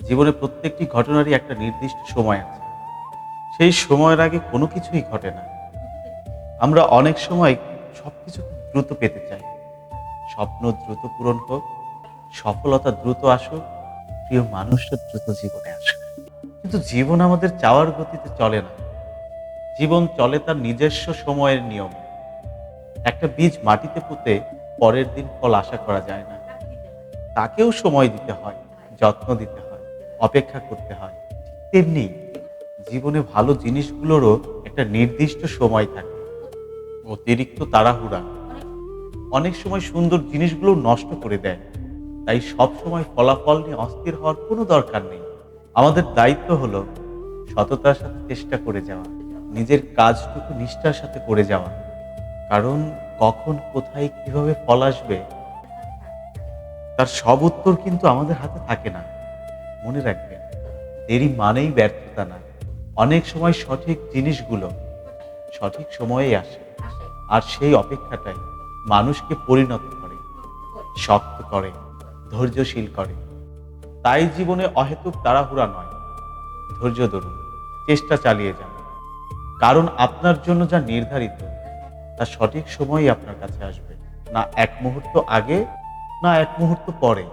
জীবনে প্রত্যেকটি ঘটনারই একটা নির্দিষ্ট সময় আছে। সেই সময়ের আগে কোনো কিছুই ঘটে না। আমরা অনেক সময় সবকিছু খুব দ্রুত পেতে চাই। স্বপ্ন দ্রুত পূরণ হোক, সফলতা দ্রুত আসুক, প্রিয় মানুষরা দ্রুত জীবনে আসুক। কিন্তু জীবন আমাদের চাওয়ার গতিতে চলে না। জীবন চলে তার নিজস্ব সময়ের নিয়মে। একটা বীজ মাটিতে পুঁতে পরের দিন ফল আশা করা যায় না। তাকেও সময় দিতে হয়, যত্ন দিতে হয়, অপেক্ষা করতে হয়। ঠিক তেমনি জীবনে ভালো জিনিসগুলোরও একটা নির্দিষ্ট সময় থাকে। অতিরিক্ত তাড়াহুড়া অনেক সময় সুন্দর জিনিসগুলো নষ্ট করে দেয়। তাই সব সময় ফলাফল নিয়ে অস্থির হওয়ার কোনো দরকার নেই। আমাদের দায়িত্ব হলো সততার সাথে চেষ্টা করে যাওয়া, নিজের কাজটুকু নিষ্ঠার সাথে করে যাওয়া। কারণ কখন, কোথায়, কিভাবে ফল আসবে তার সব উত্তর কিন্তু আমাদের হাতে থাকে না। মনে রাখবেন, দেরি মানেই ব্যর্থতা না। অনেক সময় সঠিক জিনিসগুলো সঠিক সময়েই আসে। আর সেই অপেক্ষাটাই মানুষকে পরিণত করে, শক্ত করে, ধৈর্যশীল করে। তাই জীবনে অহেতুক তাড়াহুড়া নয়, ধৈর্য ধরুন, চেষ্টা চালিয়ে যান। কারণ আপনার জন্য যা নির্ধারিত তা সঠিক সময়ই আপনার কাছে আসবে। না এক মুহূর্ত আগে, না এক মুহূর্ত পরে।